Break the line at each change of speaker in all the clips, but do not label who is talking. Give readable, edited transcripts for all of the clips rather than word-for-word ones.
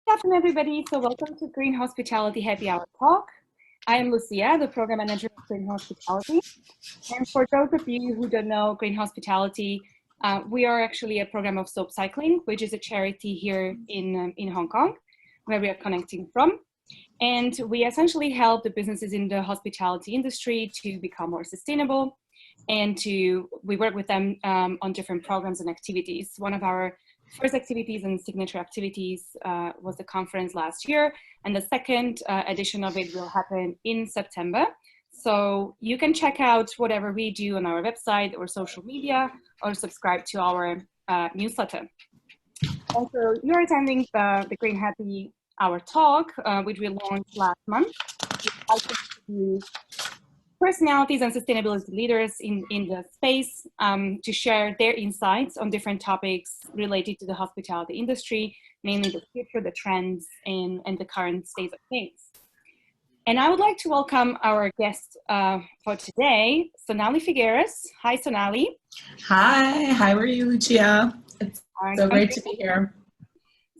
Good afternoon, everybody. So welcome to Green Hospitality Happy Hour Talk. I am Lucia, the Program Manager of Green Hospitality. And for those of you who don't know Green Hospitality, we are actually a program of soap cycling, which is a charity here in Hong Kong, where we are connecting from. And we essentially help the businesses in the hospitality industry to become more sustainable. And we work with them on different programs and activities. One of our first activities and signature activities was the conference last year, and the second edition of it will happen in September. So you can check out whatever we do on our website or social media, or subscribe to our newsletter. Also, you're attending the Green Happy Hour Talk, which we launched last month. Personalities and sustainability leaders in the space to share their insights on different topics related to the hospitality industry, namely the future, the trends, and the current state of things. And I would like to welcome our guest for today, Sonalie Figueiras. Hi, Sonalie.
Hi, how are you, Lucia? It's so great to be here.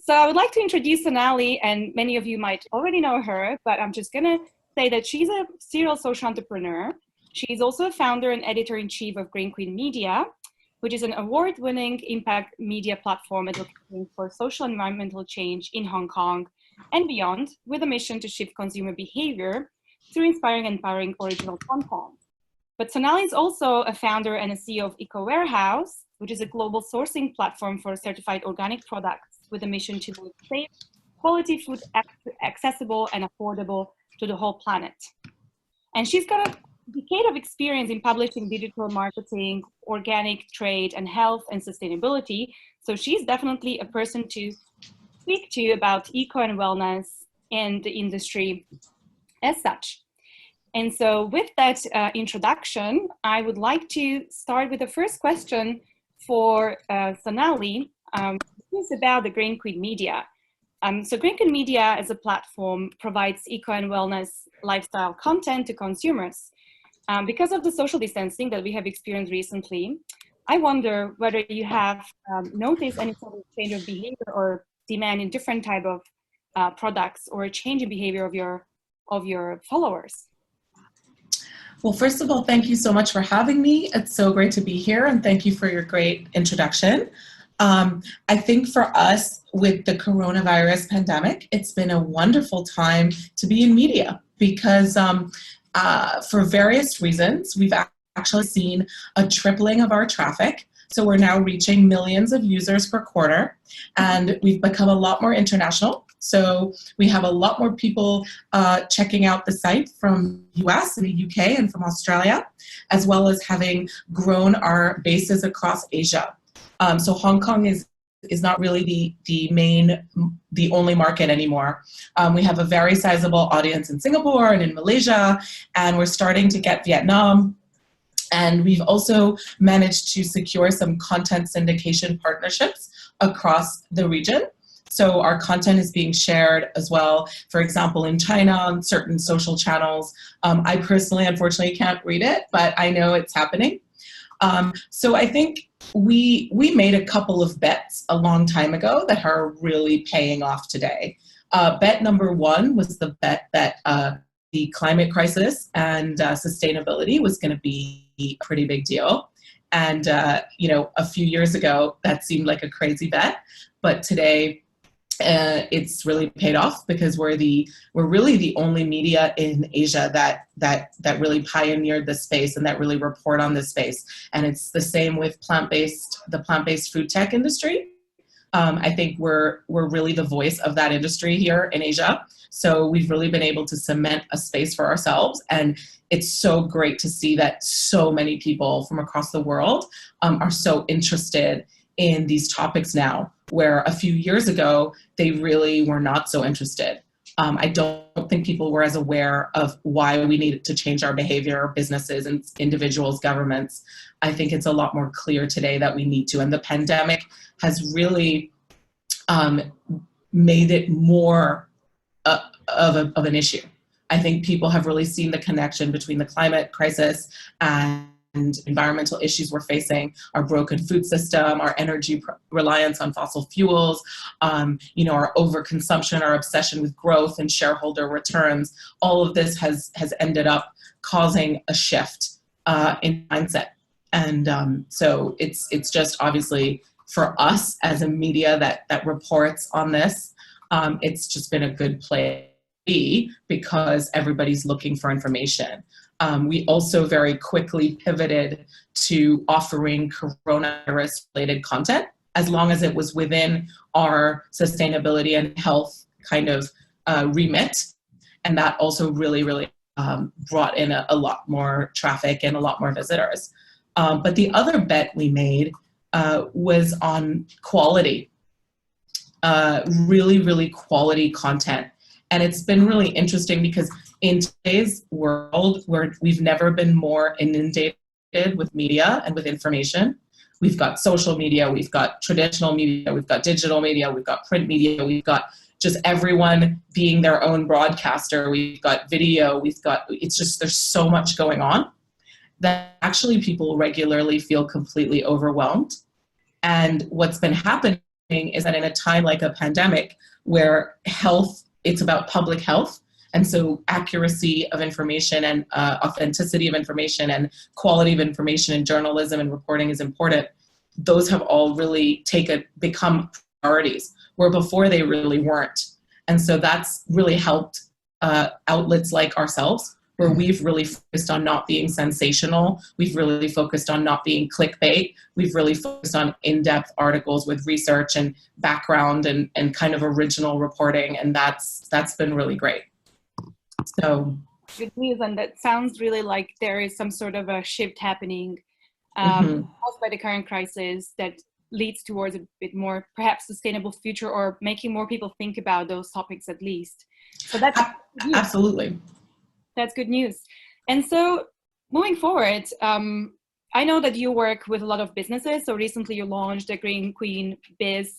So I would like to introduce Sonalie, and many of you might already know her, but I'm just gonna say that she's a serial social entrepreneur. She's also a founder and editor-in-chief of Green Queen Media, which is an award-winning impact media platform advocating for social and environmental change in Hong Kong and beyond, with a mission to shift consumer behavior through inspiring and empowering original content. But Sonalie is also a founder and a CEO of Eco Warehouse, which is a global sourcing platform for certified organic products with a mission to make safe, quality food accessible and affordable to the whole planet. And she's got a decade of experience in publishing digital marketing, organic trade, and health and sustainability. So she's definitely a person to speak to about eco and wellness and the industry as such. And so with that introduction, I would like to start with the first question for Sonalie. This is about the Green Queen Media. So Green Queen Media as a platform provides eco and wellness lifestyle content to consumers. Because of the social distancing that we have experienced recently, I wonder whether you have noticed any sort of change of behavior or demand in different type of products, or a change in behavior of your followers.
Well, first of all, thank you so much for having me. It's so great to be here, and thank you for your great introduction. I think for us with the coronavirus pandemic, it's been a wonderful time to be in media because for various reasons, we've actually seen a tripling of our traffic. So we're now reaching millions of users per quarter, and we've become a lot more international. So we have a lot more people checking out the site from US and the UK and from Australia, as well as having grown our bases across Asia. So Hong Kong is not really the only market anymore. We have a very sizable audience in Singapore and in Malaysia, and we're starting to get Vietnam. And we've also managed to secure some content syndication partnerships across the region. So our content is being shared as well, for example, in China on certain social channels. I personally, unfortunately, can't read it, but I know it's happening. So I think we made a couple of bets a long time ago that are really paying off today. Bet number one was the bet that the climate crisis and sustainability was going to be a pretty big deal. And, a few years ago, that seemed like a crazy bet, but today it's really paid off because we're really the only media in Asia that really pioneered this space and that really report on this space. And it's the same with the plant-based food tech industry. I think we're really the voice of that industry here in Asia. So we've really been able to cement a space for ourselves. And it's so great to see that so many people from across the world are so interested in these topics now, where a few years ago, they really were not so interested. I don't think people were as aware of why we needed to change our behavior, businesses and individuals, governments. I think it's a lot more clear today that we need to. And the pandemic has really made it more of an issue. I think people have really seen the connection between the climate crisis and environmental issues we're facing, our broken food system, our energy reliance on fossil fuels, our overconsumption, our obsession with growth and shareholder returns. All of this has ended up causing a shift in mindset. And so it's just obviously for us as a media that reports on this, it's just been a good place to be because everybody's looking for information. We also very quickly pivoted to offering coronavirus-related content as long as it was within our sustainability and health kind of remit. And that also really, really brought in a lot more traffic and a lot more visitors. But the other bet we made was on quality, really, really quality content. And it's been really interesting because in today's world where we've never been more inundated with media and with information, we've got social media, we've got traditional media, we've got digital media, we've got print media, we've got just everyone being their own broadcaster, we've got video, it's just, there's so much going on that actually people regularly feel completely overwhelmed. And what's been happening is that in a time like a pandemic where health, it's about public health, and so accuracy of information and authenticity of information and quality of information in journalism and reporting is important. Those have all really become priorities, where before they really weren't. And so that's really helped outlets like ourselves, where we've really focused on not being sensational. We've really focused on not being clickbait. We've really focused on in-depth articles with research and background and kind of original reporting. And that's been really great. So
good news. And that sounds really like there is some sort of a shift happening caused by the current crisis that leads towards a bit more perhaps sustainable future, or making more people think about those topics at least. So that's
absolutely.
That's good news. And so moving forward, I know that you work with a lot of businesses. So recently you launched the Green Queen BIZ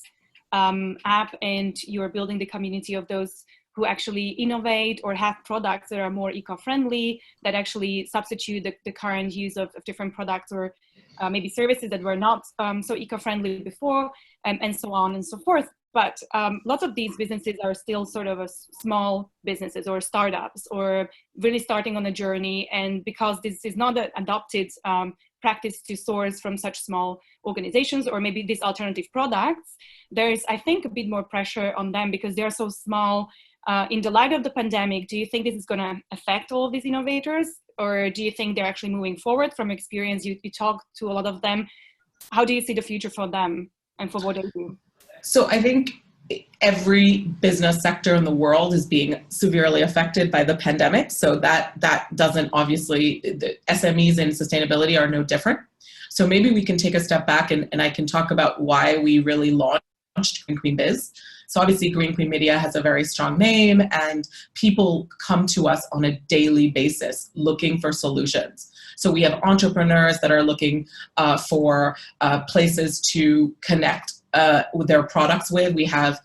app, and you're building the community of those who actually innovate or have products that are more eco-friendly, that actually substitute the current use of different products or maybe services that were not so eco-friendly before, and so on and so forth. But lots of these businesses are still sort of small businesses or startups or really starting on a journey. And because this is not an adopted practice to source from such small organizations or maybe these alternative products, there's, I think, a bit more pressure on them because they're so small. In the light of the pandemic, do you think this is going to affect all of these innovators? Or do you think they're actually moving forward? From experience, you talk to a lot of them. How do you see the future for them and for what they do?
So I think every business sector in the world is being severely affected by the pandemic. So that doesn't, obviously, the SMEs in sustainability are no different. So maybe we can take a step back and I can talk about why we really launched Green Queen BIZ. So obviously Green Queen Media has a very strong name, and people come to us on a daily basis looking for solutions. So we have entrepreneurs that are looking for places to connect with their products with. We have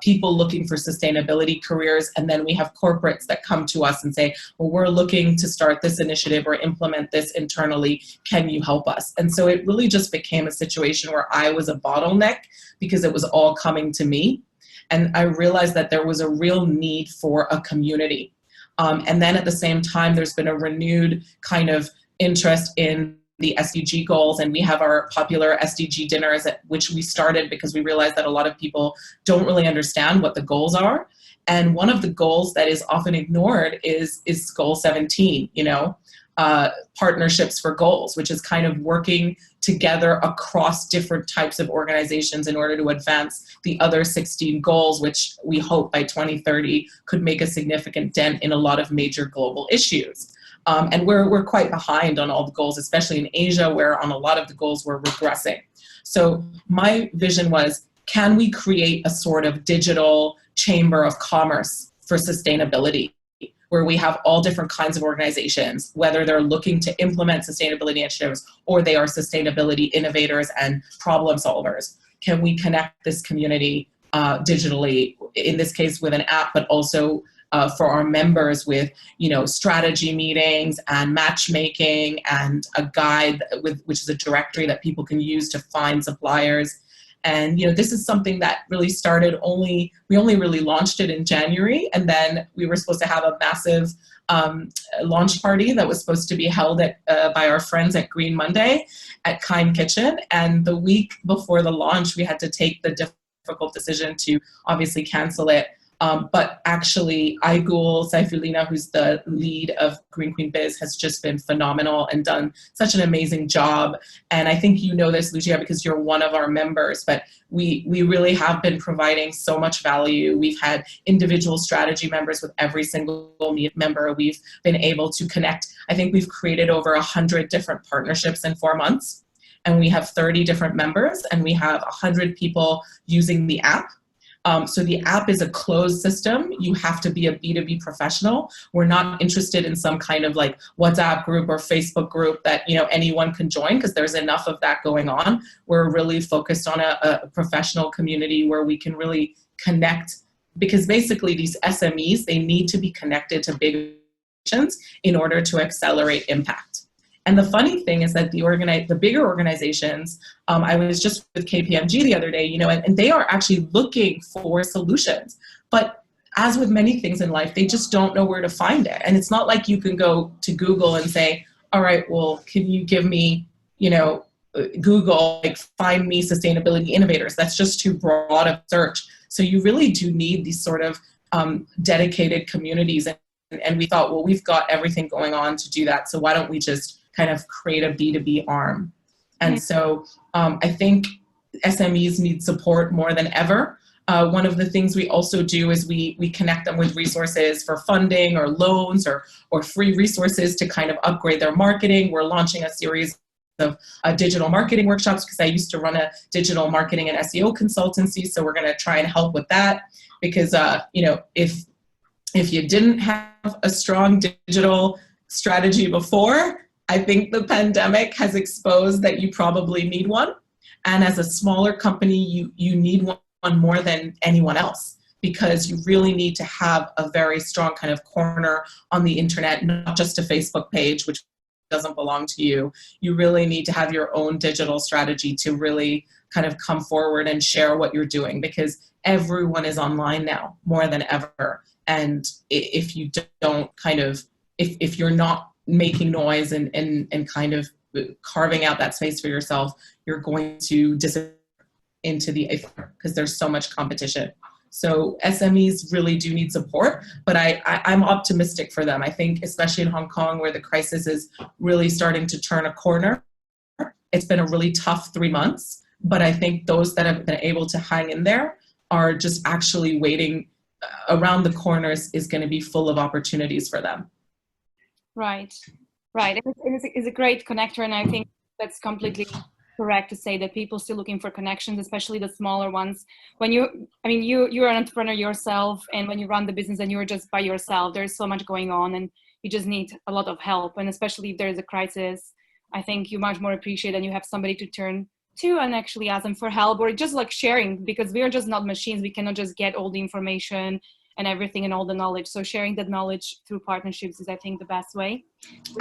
people looking for sustainability careers, and then we have corporates that come to us and say, well, we're looking to start this initiative or implement this internally. Can you help us? And so it really just became a situation where I was a bottleneck because it was all coming to me. And I realized that there was a real need for a community. And then at the same time, there's been a renewed kind of interest in the SDG goals, and we have our popular SDG dinners, which we started because we realized that a lot of people don't really understand what the goals are. And one of the goals that is often ignored is goal 17, partnerships for goals, which is kind of working together across different types of organizations in order to advance the other 16 goals, which we hope by 2030 could make a significant dent in a lot of major global issues. And we're quite behind on all the goals, especially in Asia, where on a lot of the goals we're regressing. So my vision was, can we create a sort of digital chamber of commerce for sustainability, where we have all different kinds of organizations, whether they're looking to implement sustainability initiatives or they are sustainability innovators and problem solvers? Can we connect this community digitally, in this case with an app, but also for our members with, strategy meetings and matchmaking and a guide which is a directory that people can use to find suppliers. And, this is something that really started we only really launched it in January, and then we were supposed to have a massive launch party that was supposed to be held by our friends at Green Monday at Kind Kitchen. And the week before the launch, we had to take the difficult decision to obviously cancel it. But actually, Aigul Saifulina, who's the lead of Green Queen BIZ, has just been phenomenal and done such an amazing job. And I think you know this, Lucia, because you're one of our members, but we really have been providing so much value. We've had individual strategy members with every single member. We've been able to connect. I think we've created over 100 different partnerships in 4 months, and we have 30 different members, and we have 100 people using the app. So the app is a closed system. You have to be a B2B professional. We're not interested in some kind of like WhatsApp group or Facebook group that anyone can join, because there's enough of that going on. We're really focused on a professional community where we can really connect, because basically these SMEs, they need to be connected to big organizations in order to accelerate impact. And the funny thing is that the bigger organizations, I was just with KPMG the other day, and they are actually looking for solutions. But as with many things in life, they just don't know where to find it. And it's not like you can go to Google and say, all right, well, can you give me, Google, like find me sustainability innovators? That's just too broad of search. So you really do need these sort of dedicated communities. And we thought, well, we've got everything going on to do that. So why don't we just kind of create a B2B arm? And so I think SMEs need support more than ever. One of the things we also do is we connect them with resources for funding or loans or free resources to kind of upgrade their marketing. We're launching a series of digital marketing workshops, because I used to run a digital marketing and SEO consultancy. So we're going to try and help with that, because if you didn't have a strong digital strategy before, I think the pandemic has exposed that you probably need one. And as a smaller company, you need one more than anyone else, because you really need to have a very strong kind of corner on the internet, not just a Facebook page, which doesn't belong to you. You really need to have your own digital strategy to really kind of come forward and share what you're doing, because everyone is online now more than ever. And if you don't kind of, if you're not making noise and kind of carving out that space for yourself, you're going to disappear into the ether, because there's so much competition. So SMEs really do need support, but I'm optimistic for them. I think especially in Hong Kong, where the crisis is really starting to turn a corner, it's been a really tough 3 months, but I think those that have been able to hang in there are just actually waiting. Around the corners is going to be full of opportunities for them. Right.
It's a great connector, and I think that's completely correct to say that people still looking for connections, especially the smaller ones. When you're an entrepreneur yourself, and when you run the business and you're just by yourself, there's so much going on, and you just need a lot of help. And especially if there is a crisis, I think you much more appreciate and you have somebody to turn to and actually ask them for help, or just like sharing, because we are just not machines. We cannot just get all the information and everything and all the knowledge. So sharing that knowledge through partnerships is, I think, the best way.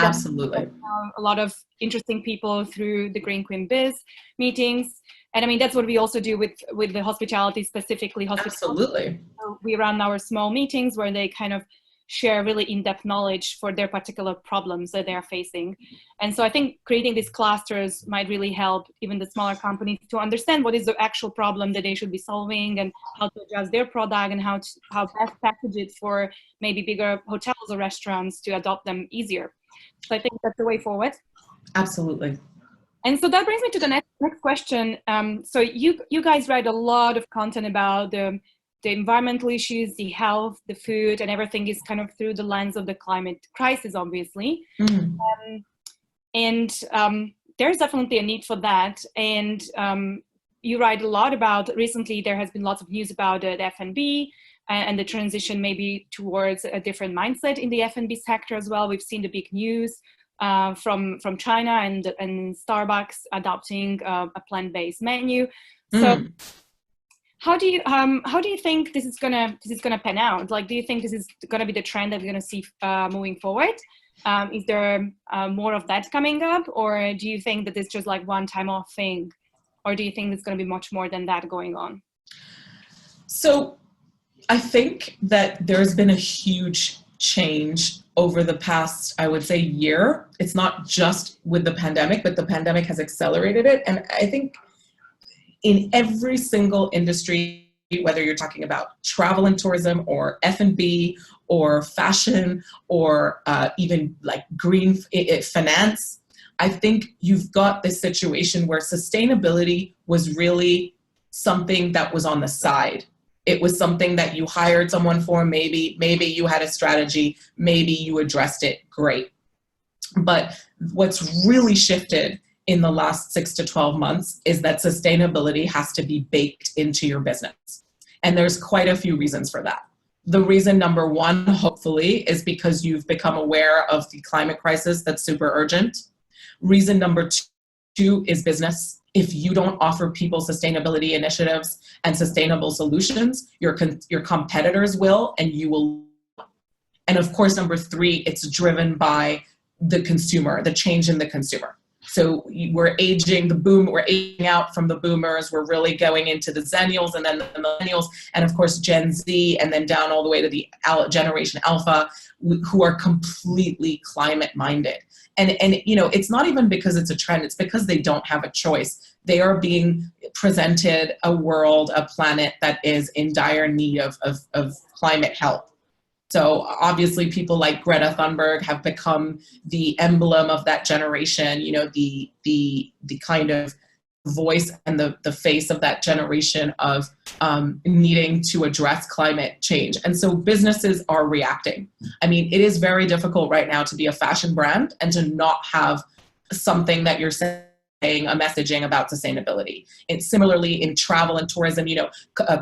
Absolutely.
A lot of interesting people through the Green Queen BIZ meetings. And I mean, that's what we also do with the hospitality, specifically hospitality.
Absolutely.
So we run our small meetings where they kind of share really in-depth knowledge for their particular problems that they're facing. And so I think creating these clusters might really help even the smaller companies to understand what is the actual problem that they should be solving, and how to adjust their product, and how best package it for maybe bigger hotels or restaurants to adopt them easier. So I think that's the way forward.
Absolutely.
And so that brings me to the next question. So you guys write a lot of content about the environmental issues, the health, the food, and everything is kind of through the lens of the climate crisis, obviously. And there's definitely a need for that. And you write a lot about, recently there has been lots of news about the F&B and the transition maybe towards a different mindset in the F&B sector as well. We've seen the big news from China and Starbucks adopting a plant-based menu. So how do you think this is gonna pan out? Like, do you think this is gonna be the trend that we're gonna see moving forward? Is there more of that coming up, or do you think that it's just like one time off thing, or do you think there's gonna be much more than that going on?
So I think that there's been a huge change over the past, I would say, year. It's not just with the pandemic, but the pandemic has accelerated it. And I think in every single industry, whether you're talking about travel and tourism or F&B or fashion or even like green finance, I think you've got this situation where sustainability was really something that was on the side. It was something that you hired someone for, maybe you had a strategy, maybe you addressed it, great. But what's really shifted in the last 6 to 12 months is that sustainability has to be baked into your business. And there's quite a few reasons for that. The reason number one, hopefully, is because you've become aware of the climate crisis that's super urgent. Reason number two is business. If you don't offer people sustainability initiatives and sustainable solutions, your competitors will, and you will. And of course, number three, it's driven by the consumer, the change in the consumer. So we're aging out from the boomers. We're really going into the zennials and then the millennials, and of course Gen Z, and then down all the way to the generation Alpha, who are completely climate minded. And you know, it's not even because it's a trend, it's because they don't have a choice. They are being presented a world, a planet that is in dire need of climate help. So obviously people like Greta Thunberg have become the emblem of that generation, you know, the kind of voice and the face of that generation of needing to address climate change. And so businesses are reacting. I mean, it is very difficult right now to be a fashion brand and to not have something that you're saying, a messaging about sustainability. It's similarly in travel and tourism, you know,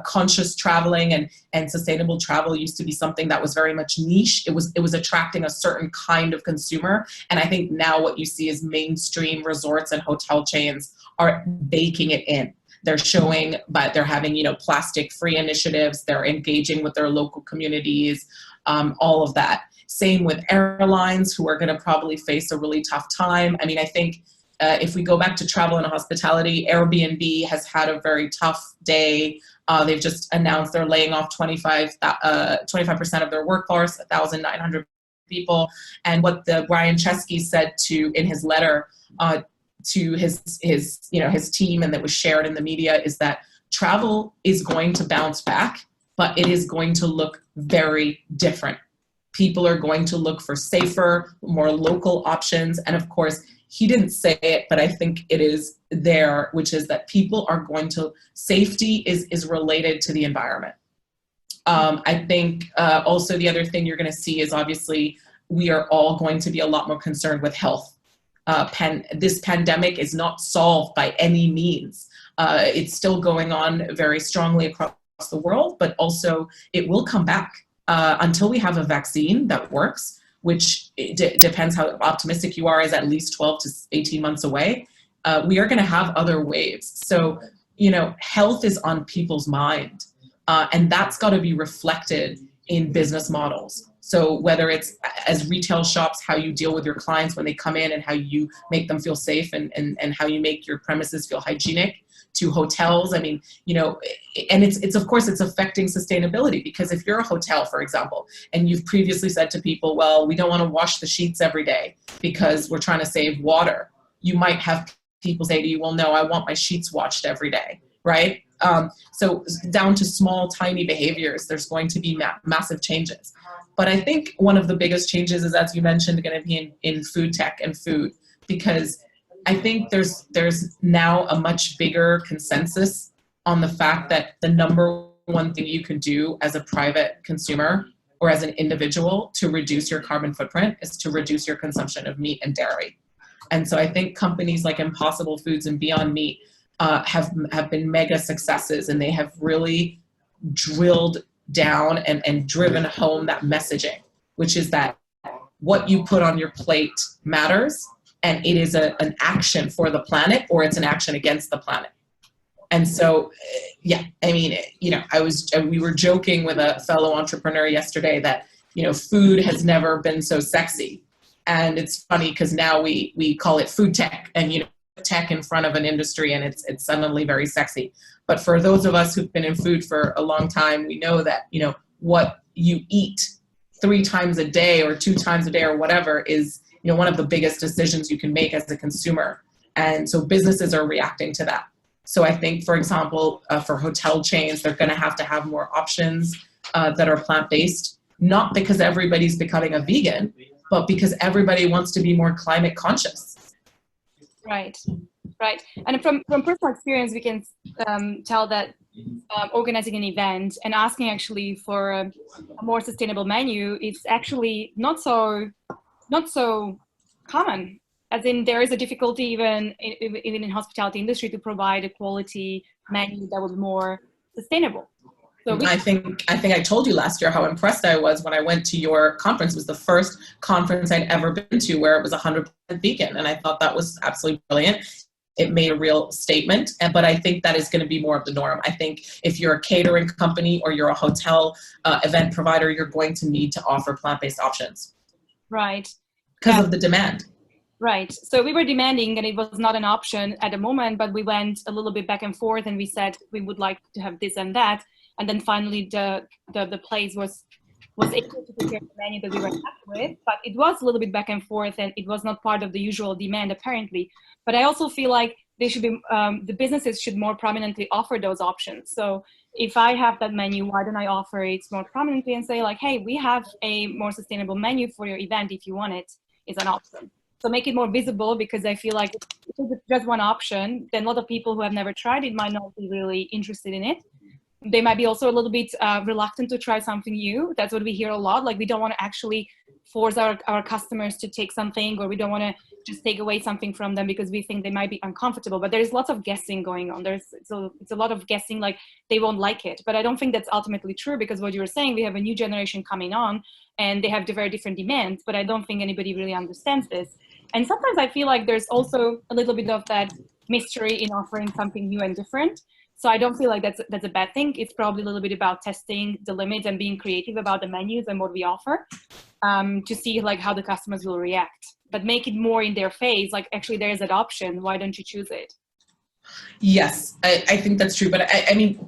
conscious traveling and sustainable travel used to be something that was very much niche. It was attracting a certain kind of consumer. And I think now what you see is mainstream resorts and hotel chains are baking it in. They're showing, but they're having, you know, plastic-free initiatives. They're engaging with their local communities, all of that. Same with airlines, who are going to probably face a really tough time. I mean, I think if we go back to travel and hospitality, Airbnb has had a very tough day. They've just announced they're laying off 25% of their workforce, 1,900 people. And what the Brian Chesky said in his letter to his team, and that was shared in the media, is that travel is going to bounce back, but it is going to look very different. People are going to look for safer, more local options. And of course, he didn't say it, but I think it is there, which is that people are going to, safety is related to the environment. I think also the other thing you're going to see is obviously we are all going to be a lot more concerned with health. This pandemic is not solved by any means. It's still going on very strongly across the world, but also it will come back until we have a vaccine that works, which depends how optimistic you are, is at least 12 to 18 months away. We are going to have other waves. So, you know, health is on people's mind, and that's got to be reflected in business models. So whether it's as retail shops, how you deal with your clients when they come in and how you make them feel safe and how you make your premises feel hygienic, to hotels. I mean, you know, and it's of course it's affecting sustainability, because if you're a hotel, for example, and you've previously said to people, well, we don't want to wash the sheets every day because we're trying to save water. You might have people say to you, well, no, I want my sheets washed every day, right? So down to small, tiny behaviors, there's going to be massive changes. But I think one of the biggest changes is, as you mentioned, going to be in food tech and food, because I think there's now a much bigger consensus on the fact that the number one thing you can do as a private consumer or as an individual to reduce your carbon footprint is to reduce your consumption of meat and dairy. And so I think companies like Impossible Foods and Beyond Meat have been mega successes, and they have really drilled down and driven home that messaging, which is that what you put on your plate matters, and it is an action for the planet, or it's an action against the planet. And so, yeah, I mean, you know, we were joking with a fellow entrepreneur yesterday that, you know, food has never been so sexy. And it's funny because now we call it food tech, and, you know, tech in front of an industry, and it's suddenly very sexy. But for those of us who've been in food for a long time, we know that, you know, what you eat 3 times a day or 2 times a day or whatever is, you know, one of the biggest decisions you can make as a consumer. And so businesses are reacting to that. So I think, for example, for hotel chains, they're going to have more options that are plant-based, not because everybody's becoming a vegan, but because everybody wants to be more climate conscious.
Right. And from personal experience, we can tell that organizing an event and asking actually for a more sustainable menu is actually not so common. As in, there is a difficulty even in hospitality industry to provide a quality menu that was more sustainable. So
I think I told you last year how impressed I was when I went to your conference. It was the first conference I'd ever been to where it was 100% vegan, and I thought that was absolutely brilliant. It made a real statement, but I think that is going to be more of the norm. I think if you're a catering company or you're a hotel event provider, you're going to need to offer plant-based options.
Right.
Because of the demand.
Right. So we were demanding, and it was not an option at the moment, but we went a little bit back and forth, and we said we would like to have this and that. And then finally the place was able to prepare the menu that we were happy with, but it was a little bit back and forth, and it was not part of the usual demand apparently. But I also feel like they should be, the businesses should more prominently offer those options. So if I have that menu, why don't I offer it more prominently and say like, hey, we have a more sustainable menu for your event if you want it, is an option. So make it more visible, because I feel like if it's just one option, then a lot of people who have never tried it might not be really interested in it. They might be also a little bit reluctant to try something new. That's what we hear a lot. Like, we don't want to actually force our customers to take something, or we don't want to just take away something from them because we think they might be uncomfortable. But there's lots of guessing going on. It's a lot of guessing, like they won't like it. But I don't think that's ultimately true, because what you were saying, we have a new generation coming on and they have very different demands. But I don't think anybody really understands this. And sometimes I feel like there's also a little bit of that mystery in offering something new and different. So I don't feel like that's a bad thing. It's probably a little bit about testing the limits and being creative about the menus and what we offer, to see like how the customers will react. But make it more in their face, like actually there is that option. Why don't you choose it?
Yes, I think that's true. But I mean,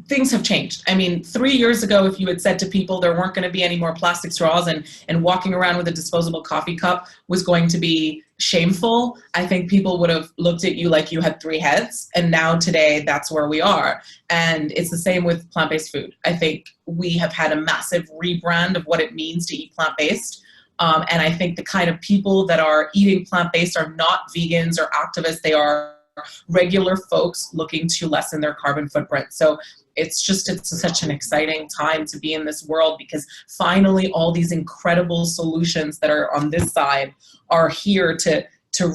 things have changed. I mean, 3 years ago, if you had said to people there weren't going to be any more plastic straws and walking around with a disposable coffee cup was going to be shameful, I think people would have looked at you like you had 3 heads. And now today, that's where we are. And it's the same with plant-based food. I think we have had a massive rebrand of what it means to eat plant-based. And I think the kind of people that are eating plant-based are not vegans or activists. They are regular folks looking to lessen their carbon footprint. So it's such an exciting time to be in this world, because finally all these incredible solutions that are on this side are here to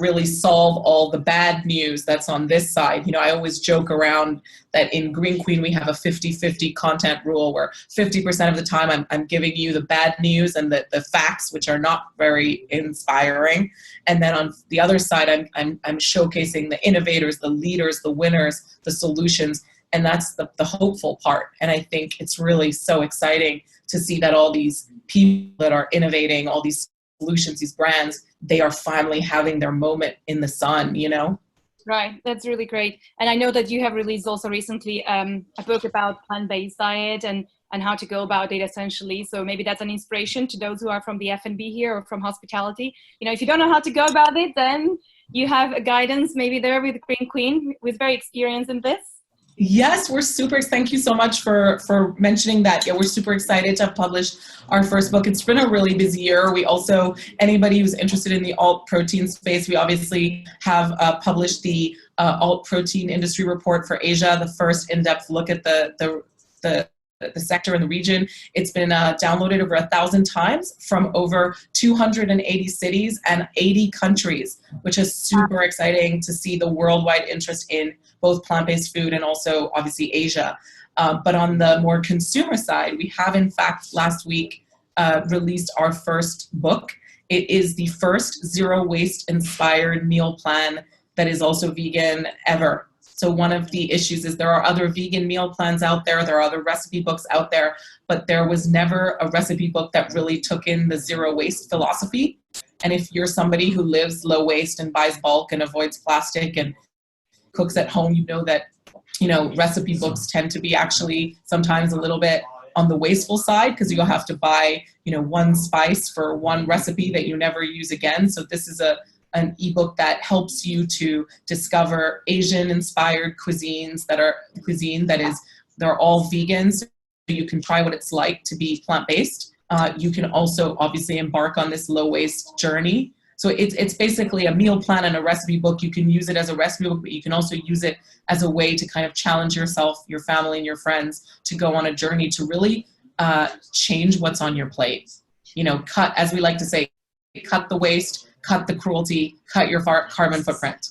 really solve all the bad news that's on this side. You know, I always joke around that in Green Queen we have a 50-50 content rule, where 50% of the time I'm giving you the bad news and the facts, which are not very inspiring. And then on the other side, I'm showcasing the innovators, the leaders, the winners, the solutions. And that's the hopeful part. And I think it's really so exciting to see that all these people that are innovating, all these solutions, these brands, they are finally having their moment in the sun, you know?
Right, that's really great. And I know that you have released also recently a book about plant-based diet and how to go about it essentially. So maybe that's an inspiration to those who are from the F&B here or from hospitality. You know, if you don't know how to go about it, then you have a guidance maybe there with Green Queen, who's very experienced in this.
Yes, we're super. Thank you so much for mentioning that. Yeah, we're super excited to have published our first book. It's been a really busy year. We also, anybody who's interested in the alt protein space, we obviously have published the alt protein industry report for Asia, the first in-depth look at the sector and the region. It's been downloaded over 1,000 times from over 280 cities and 80 countries, which is super exciting to see the worldwide interest in both plant-based food and also obviously Asia. But on the more consumer side, we have in fact last week released our first book. It is the first zero waste inspired meal plan that is also vegan ever. So one of the issues is there are other vegan meal plans out there, there are other recipe books out there, but there was never a recipe book that really took in the zero waste philosophy. And if you're somebody who lives low waste and buys bulk and avoids plastic and cooks at home, you know that, recipe books tend to be actually sometimes a little bit on the wasteful side, because you'll have to buy, one spice for one recipe that you never use again. So this is an ebook that helps you to discover Asian-inspired cuisines they're all vegan, so you can try what it's like to be plant-based. You can also obviously embark on this low-waste journey. So it's basically a meal plan and a recipe book. You can use it as a recipe book, but you can also use it as a way to kind of challenge yourself, your family, and your friends to go on a journey to really change what's on your plate. Cut, as we like to say, cut the waste, cut the cruelty, cut your carbon footprint.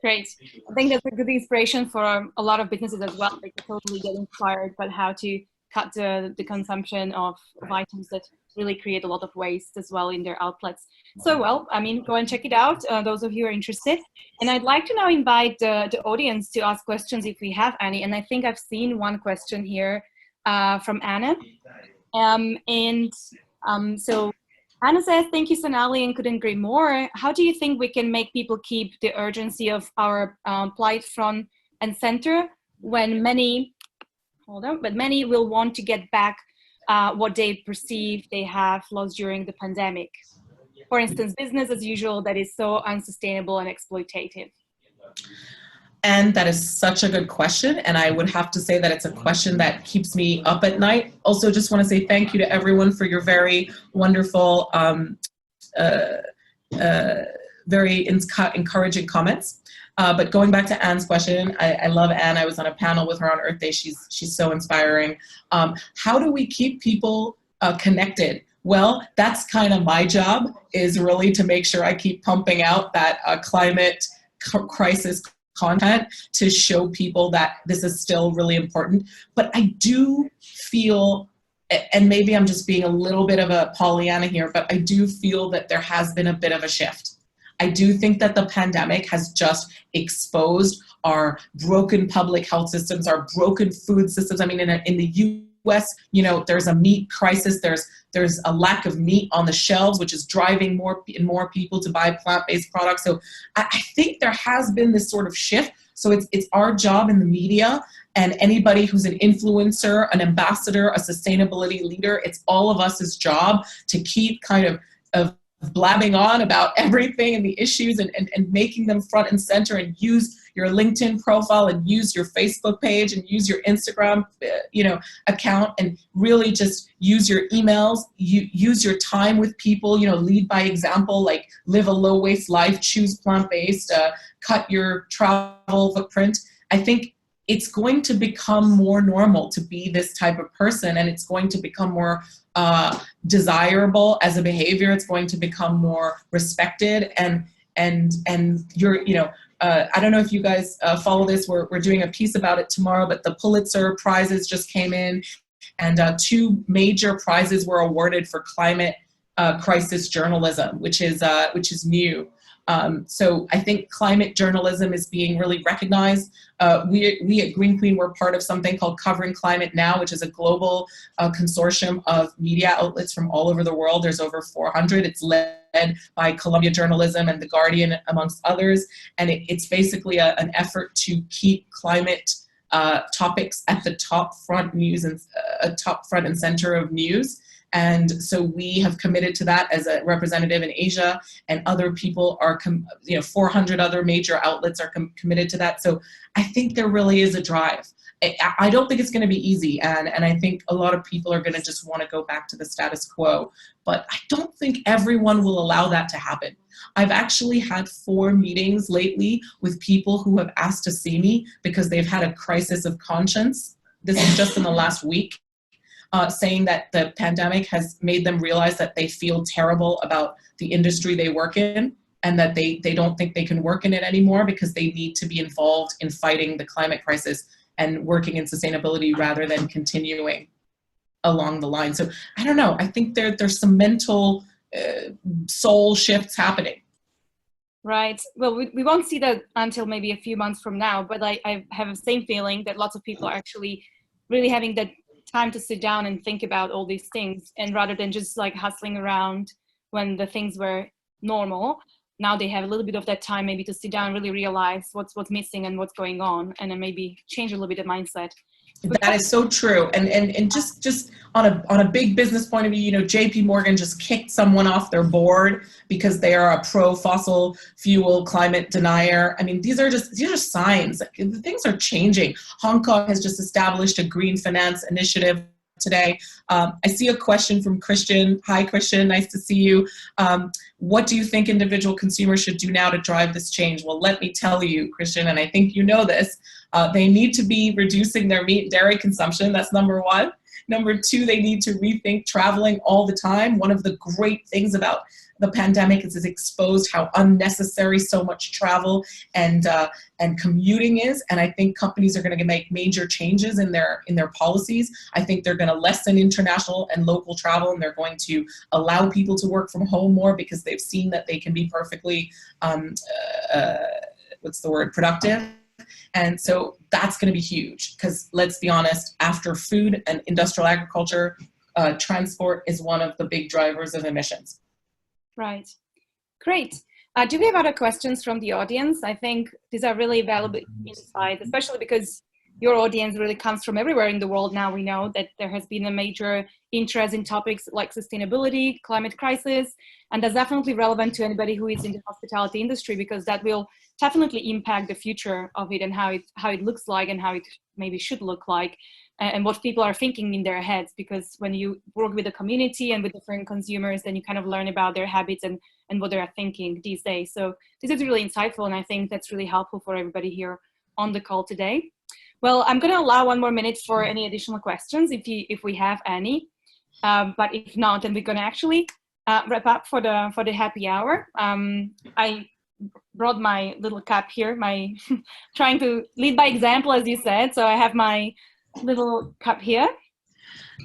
Great. I think that's a good inspiration for a lot of businesses as well. They can totally get inspired about how to cut the consumption of items that really create a lot of waste as well in their outlets. So, well, go and check it out, those of you who are interested. And I'd like to now invite the audience to ask questions if we have any. And I think I've seen one question here from Anna. So Anna says, thank you, Sonalie, and couldn't agree more. How do you think we can make people keep the urgency of our plight front and center when many will want to get back what they perceive they have lost during the pandemic? For instance, business as usual that is so unsustainable and exploitative.
And that is such a good question. And I would have to say that it's a question that keeps me up at night. Also, just want to say thank you to everyone for your very wonderful, very encouraging comments. But going back to Anne's question, I love Anne. I was on a panel with her on Earth Day. She's so inspiring. How do we keep people connected? Well, that's kind of my job, is really to make sure I keep pumping out that climate crisis content to show people that this is still really important. But I do feel, and maybe I'm just being a little bit of a Pollyanna here, but I do feel that there has been a bit of a shift. I do think that the pandemic has just exposed our broken public health systems, our broken food systems. I mean, in the US, there's a meat crisis. There's a lack of meat on the shelves, which is driving more and more people to buy plant-based products. So I think there has been this sort of shift. So it's our job in the media, and anybody who's an influencer, an ambassador, a sustainability leader, it's all of us' job to keep kind of blabbing on about everything and the issues and making them front and center, and use your LinkedIn profile and use your Facebook page and use your Instagram, account, and really just use your emails, use your time with people, lead by example, like live a low waste life, choose plant-based, cut your travel footprint. I think it's going to become more normal to be this type of person, and it's going to become more desirable as a behavior. It's going to become more respected, and you're, I don't know if you guys follow this. We're doing a piece about it tomorrow, but the Pulitzer Prizes just came in, and 2 major prizes were awarded for climate crisis journalism, which is new. So I think climate journalism is being really recognized. We at Green Queen were part of something called Covering Climate Now, which is a global consortium of media outlets from all over the world. There's over 400. It's led by Columbia Journalism and The Guardian, amongst others. And it's basically an effort to keep climate topics at the top front and center of news. And so we have committed to that as a representative in Asia, and other people are, 400 other major outlets are committed to that. So I think there really is a drive. I don't think it's going to be easy, and I think a lot of people are going to just want to go back to the status quo, but I don't think everyone will allow that to happen. I've actually had 4 meetings lately with people who have asked to see me because they've had a crisis of conscience. This is just in the last week. Saying that the pandemic has made them realize that they feel terrible about the industry they work in, and that they don't think they can work in it anymore because they need to be involved in fighting the climate crisis and working in sustainability rather than continuing along the line. So I don't know. I think there's some mental soul shifts happening.
Right. Well, we won't see that until maybe a few months from now, but I have the same feeling that lots of people are actually really having that time to sit down and think about all these things, and rather than just like hustling around when the things were normal, now they have a little bit of that time maybe to sit down and really realize what's missing and what's going on, and then maybe change a little bit of mindset.
That is so true. And just on a big business point of view, you know, JP Morgan just kicked someone off their board because they are a pro fossil fuel climate denier. I mean, these are signs. Things are changing. Hong Kong has just established a green finance initiative today. I see a question from Christian. Hi, Christian. Nice to see you. What do you think individual consumers should do now to drive this change? Well, let me tell you, Christian, and I think you know this, they need to be reducing their meat and dairy consumption. That's number one. Number two, they need to rethink traveling all the time. One of the great things about the pandemic is it's exposed how unnecessary so much travel and commuting is. And I think companies are going to make major changes in their policies. I think they're going to lessen international and local travel, and they're going to allow people to work from home more because they've seen that they can be perfectly, productive. And so that's going to be huge because let's be honest, after food and industrial agriculture, transport is one of the big drivers of emissions.
Right. Great. Do we have other questions from the audience? I think these are really valuable insights, especially because your audience really comes from everywhere in the world. Now we know that there has been a major interest in topics like sustainability, climate crisis, and that's definitely relevant to anybody who is in the hospitality industry, because that will definitely impact the future of it and how it looks like and how it maybe should look like, and what people are thinking in their heads. Because when you work with a community and with different consumers, then you kind of learn about their habits and what they are thinking these days. So this is really insightful, and I think that's really helpful for everybody here on the call today. Well, I'm going to allow 1 more minute for any additional questions if we have any. But if not, then we're going to actually wrap up for the happy hour. I brought my little cup here, trying to lead by example, as you said. So I have my little cup here.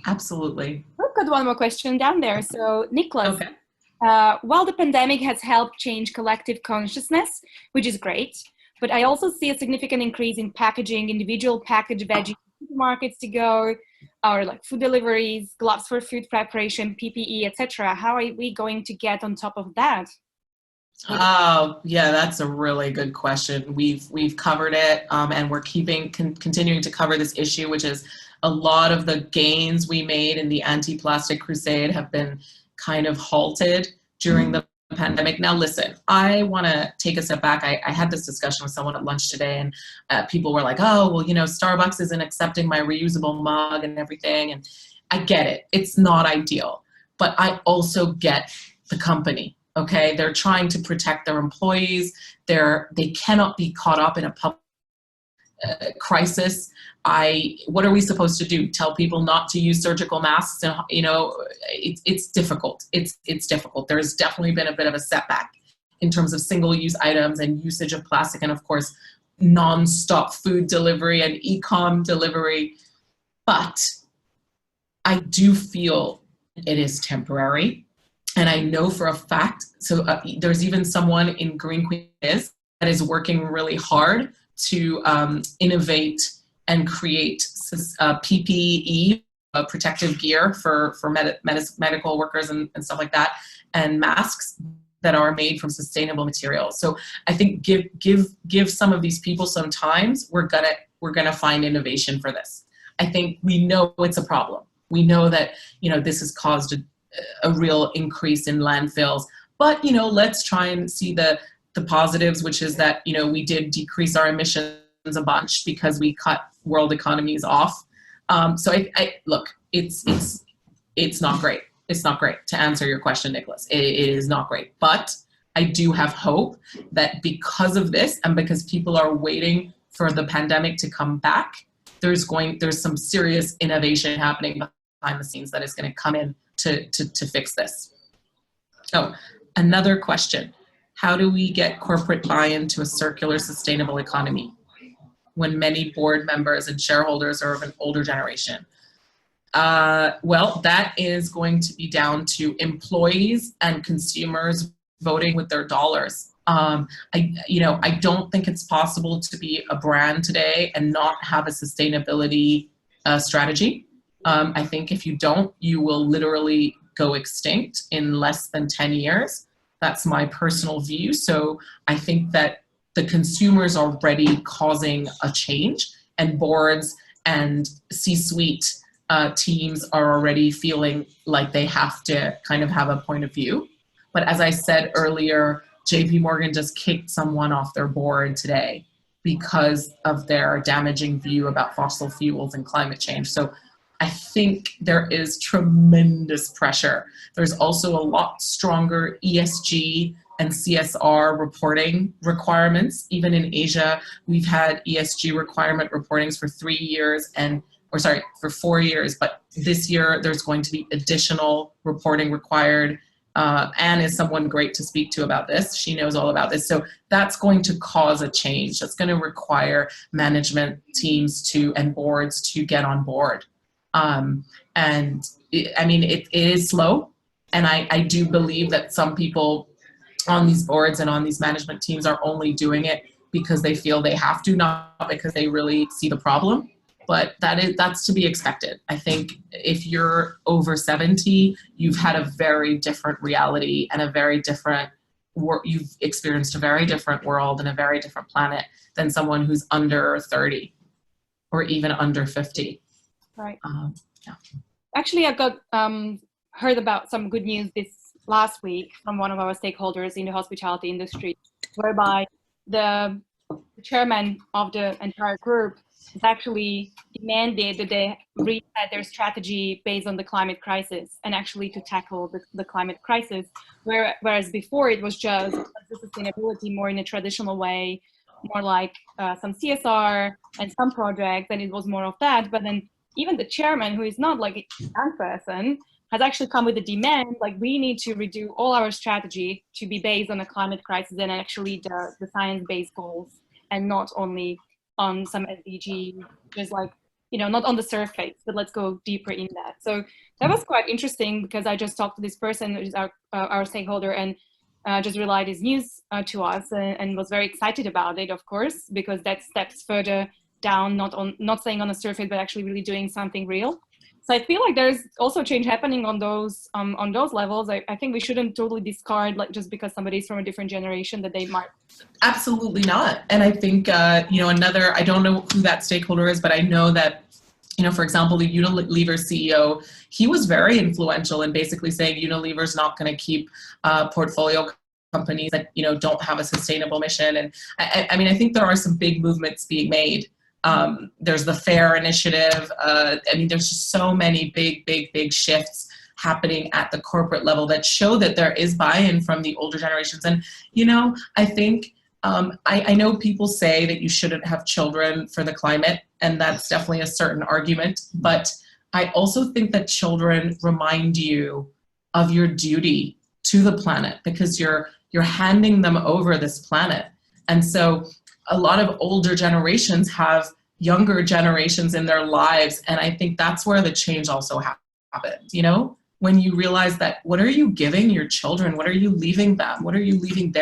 Absolutely.
I've got one more question down there. So Nicholas,
okay.
While the pandemic has helped change collective consciousness, which is great, but I also see a significant increase in packaging, individual packaged veggies, supermarkets to go, or like food deliveries, gloves for food preparation, PPE, etc. How are we going to get on top of that?
Oh, yeah, that's a really good question. We've covered it, and we're continuing to cover this issue, which is a lot of the gains we made in the anti-plastic crusade have been kind of halted during the pandemic. Now, listen, I want to take a step back. I had this discussion with someone at lunch today, and people were like, oh, well, you know, Starbucks isn't accepting my reusable mug and everything. And I get it. It's not ideal. But I also get the company. Okay, they're trying to protect their employees. They cannot be caught up in a public crisis. What are we supposed to do? Tell people not to use surgical masks? And you know, it's difficult. It's difficult. There's definitely been a bit of a setback in terms of single-use items and usage of plastic, and of course, non-stop food delivery and e-com delivery. But I do feel it is temporary. And I know for a fact, so there's even someone in Green Queen BIZ that is working really hard to innovate and create PPE, protective gear for medical workers and stuff like that, and masks that are made from sustainable materials. So I think give some of these people some time. We're gonna find innovation for this. I think we know it's a problem. We know that, you know, this has caused a real increase in landfills, but, you know, let's try and see the positives, which is that, you know, we did decrease our emissions a bunch because we cut world economies off. So I look, it's not great. It's not great, to answer your question, Nicholas. It is not great, but I do have hope that because of this and because people are waiting for the pandemic to come back, there's some serious innovation happening behind the scenes that is going to come in to fix this. Oh, another question. How do we get corporate buy-in to a circular, sustainable economy when many board members and shareholders are of an older generation? Well, that is going to be down to employees and consumers voting with their dollars. I don't think it's possible to be a brand today and not have a sustainability strategy. I think if you don't, you will literally go extinct in less than 10 years. That's my personal view. So I think that the consumers are already causing a change, and boards and C-suite teams are already feeling like they have to kind of have a point of view. But as I said earlier, JP Morgan just kicked someone off their board today because of their damaging view about fossil fuels and climate change. So I think there is tremendous pressure. There's also a lot stronger ESG and CSR reporting requirements. Even in Asia, we've had ESG requirement reportings for 3 years for 4 years, but this year there's going to be additional reporting required. Anne is someone great to speak to about this. She knows all about this. So that's going to cause a change. That's going to require management teams and boards to get on board. It is slow. And I do believe that some people on these boards and on these management teams are only doing it because they feel they have to, not because they really see the problem. But that's to be expected. I think if you're over 70, you've had a very different reality and you've experienced a very different world and a very different planet than someone who's under 30 or even under 50.
Right.
Yeah.
Actually, I got heard about some good news this last week from one of our stakeholders in the hospitality industry, whereby the chairman of the entire group has actually demanded that they reset their strategy based on the climate crisis and actually to tackle the climate crisis, whereas before it was just sustainability more in a traditional way, more like some CSR and some projects, and it was more of that. But then even the chairman, who is not like a young person, has actually come with a demand, like we need to redo all our strategy to be based on a climate crisis and actually the science-based goals, and not only on some SDG, just like, not on the surface, but let's go deeper in that. So that was quite interesting because I just talked to this person, who is our stakeholder, and just relayed his news to us and was very excited about it, of course, because that steps further down, not staying on the surface, but actually really doing something real. So I feel like there's also change happening on those levels. I think we shouldn't totally discard, like, just because somebody's from a different generation, that they might.
Absolutely not. And I think, I don't know who that stakeholder is, but I know that, for example, the Unilever CEO, he was very influential in basically saying Unilever's not going to keep portfolio companies that, don't have a sustainable mission. And I think there are some big movements being made. There's the FAIR initiative. There's just so many big shifts happening at the corporate level that show that there is buy-in from the older generations. And, I think, I know people say that you shouldn't have children for the climate, and that's definitely a certain argument. But I also think that children remind you of your duty to the planet, because you're handing them over this planet. And so a lot of older generations have younger generations in their lives. And I think that's where the change also happens, when you realize that, what are you giving your children? What are you leaving them? What are you leaving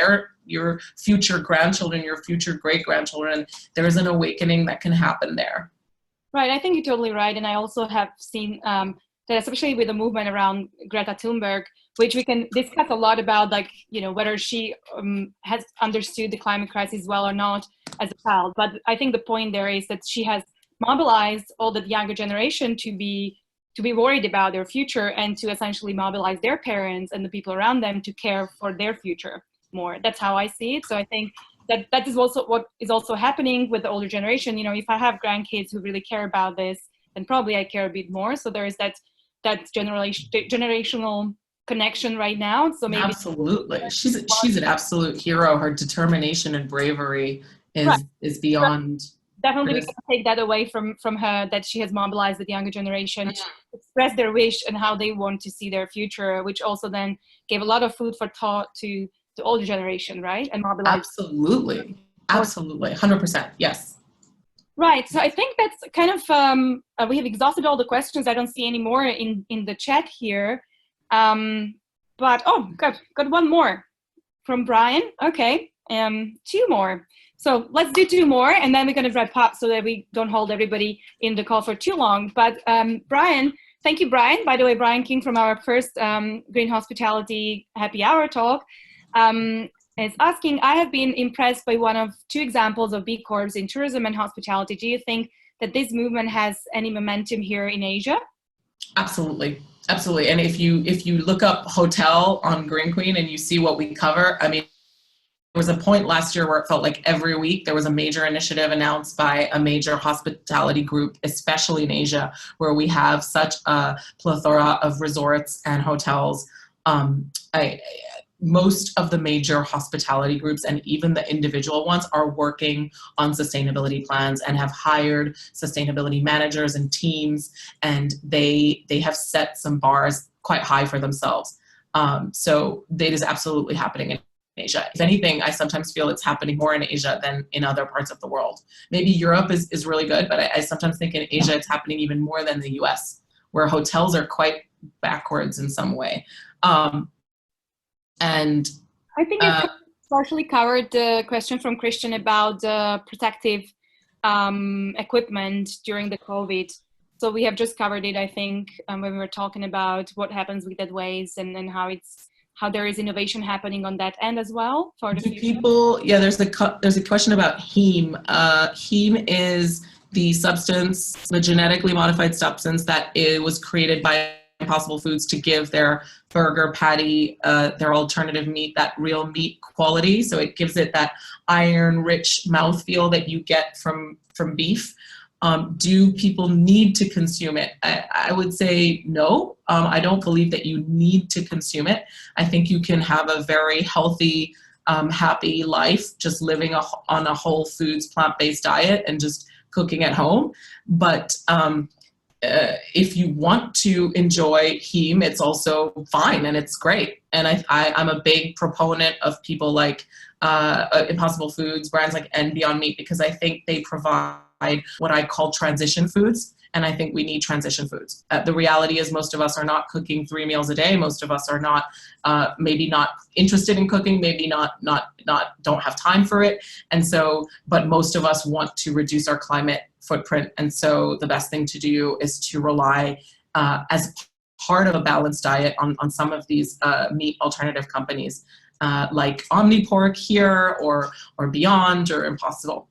your future grandchildren, your future great-grandchildren? There is an awakening that can happen there.
Right, I think you're totally right. And I also have seen that, especially with the movement around Greta Thunberg, which we can discuss a lot about, like, whether she has understood the climate crisis well or not as a child. But I think the point there is that she has mobilized all the younger generation to be worried about their future, and to essentially mobilize their parents and the people around them to care for their future more. That's how I see it. So I think that is also what is also happening with the older generation. If I have grandkids who really care about this, then probably I care a bit more. So there is that generational connection right now. So maybe
absolutely, she's an absolute hero. Her determination and bravery is beyond.
Definitely, we can take that away from her, that she has mobilized the younger generation to express their wish and how they want to see their future, which also then gave a lot of food for thought to the older generation, right? And mobilize.
Absolutely, 100%, yes.
Right. So I think that's kind of we have exhausted all the questions. I don't see any more in the chat here, but got one more from Brian. Okay. two more. So let's do two more, and then we're going to wrap up so that we don't hold everybody in the call for too long. But Brian, thank you, Brian. By the way, Brian King from our first Green Hospitality Happy Hour talk is asking, I have been impressed by one of two examples of B Corps in tourism and hospitality. Do you think that this movement has any momentum here in Asia?
Absolutely. Absolutely. And if you look up hotel on Green Queen and you see what we cover, I mean, there was a point last year where it felt like every week there was a major initiative announced by a major hospitality group, especially in Asia, where we have such a plethora of resorts and hotels. Most of the major hospitality groups and even the individual ones are working on sustainability plans and have hired sustainability managers and teams, and they have set some bars quite high for themselves. So that is absolutely happening in Asia. If anything, I sometimes feel it's happening more in Asia than in other parts of the world. Maybe Europe is really good, but I sometimes think in Asia it's happening even more than the US, where hotels are quite backwards in some way. And
I think it's partially covered the question from Christian about protective equipment during the COVID. So we have just covered it, I think, when we were talking about what happens with dead waste and how there is innovation happening on that end as well for the future.
People, yeah, there's a question about heme. Heme is the substance, the genetically modified substance that it was created by Impossible Foods to give their burger patty, their alternative meat, that real meat quality. So it gives it that iron-rich mouthfeel that you get from beef. Do people need to consume it? I would say no. I don't believe that you need to consume it. I think you can have a very healthy, happy life just living on a whole foods, plant-based diet and just cooking at home. But if you want to enjoy heme, it's also fine and it's great. And I'm a big proponent of people like Impossible Foods, brands like and Beyond Meat, because I think they provide what I call transition foods. And I think we need transition foods. The reality is most of us are not cooking 3 meals a day. Most of us are not, maybe not interested in cooking, maybe don't have time for it. And so, but most of us want to reduce our climate footprint. And so the best thing to do is to rely as part of a balanced diet on some of these meat alternative companies like Omnipork here or Beyond or Impossible.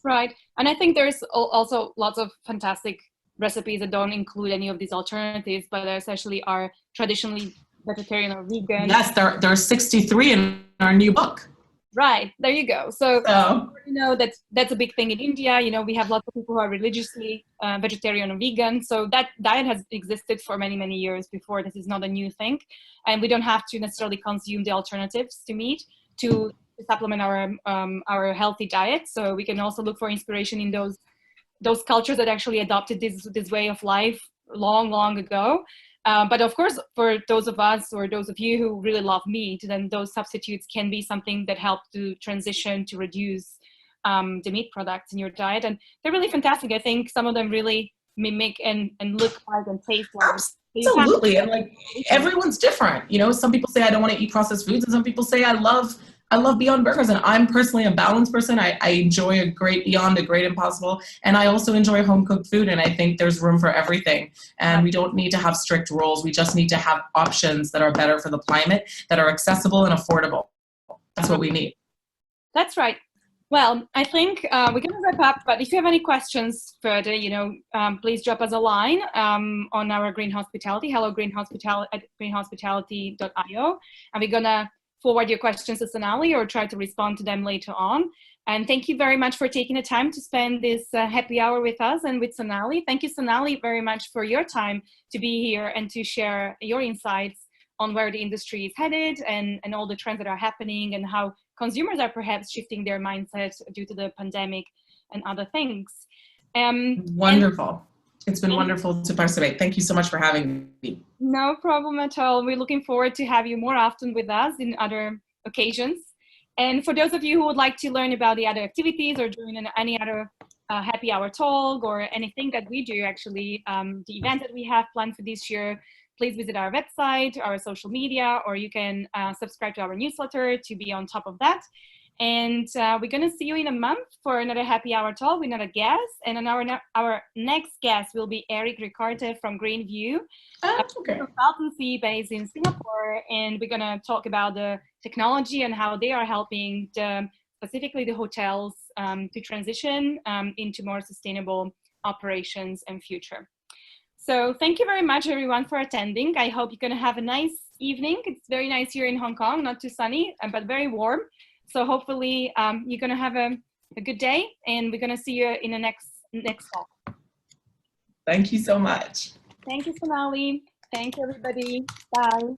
Right. And I think there's also lots of fantastic recipes that don't include any of these alternatives, but essentially are traditionally vegetarian or vegan.
Yes, there are 63 in our new book.
Right. There you go. So you know, that's a big thing in India. You know, we have lots of people who are religiously vegetarian or vegan. So that diet has existed for many, many years before. This is not a new thing. And we don't have to necessarily consume the alternatives to meat to supplement our healthy diet. So we can also look for inspiration in those cultures that actually adopted this way of life long ago. But of course, for those of us or those of you who really love meat, then those substitutes can be something that help to transition to reduce the meat products in your diet. And they're really fantastic. I think some of them really mimic and look like and taste like.
Absolutely. And like everyone's different. You know, some people say I don't want to eat processed foods, and some people say I love Beyond Burgers, and I'm personally a balanced person. I enjoy a great Beyond, a great Impossible, and I also enjoy home-cooked food, and I think there's room for everything. And we don't need to have strict rules. We just need to have options that are better for the climate, that are accessible and affordable. That's what we need. That's right.
Well, I think we're going to wrap up, but if you have any questions further, you know, please drop us a line on our Green Hospitality, hello at greenhospitality.io, and we're going to forward your questions to Sonalie or try to respond to them later on. And thank you very much for taking the time to spend this happy hour with us and with Sonalie. Thank you, Sonalie, very much for your time to be here and to share your insights on where the industry is headed and all the trends that are happening and how consumers are perhaps shifting their mindset due to the pandemic and other things.
Wonderful. It's been wonderful to participate. Thank you so much for having me.
No problem at all. We're looking forward to have you more often with us in other occasions. And for those of you who would like to learn about the other activities or join in any other happy hour talk or anything that we do, actually, the event that we have planned for this year, please visit our website, our social media, or you can subscribe to our newsletter to be on top of that. And we're going to see you in a month for another happy hour talk with another guest. And then our next guest will be Eric Ricarte from Greenview, a consultancy based in Singapore. And we're going to talk about the technology and how they are helping specifically the hotels to transition into more sustainable operations and future. So thank you very much, everyone, for attending. I hope you're going to have a nice evening. It's very nice here in Hong Kong, not too sunny, but very warm. So hopefully you're going to have a good day, and we're going to see you in the next talk.
Thank you so much.
Thank you, Sonalie. Thank you, everybody. Bye.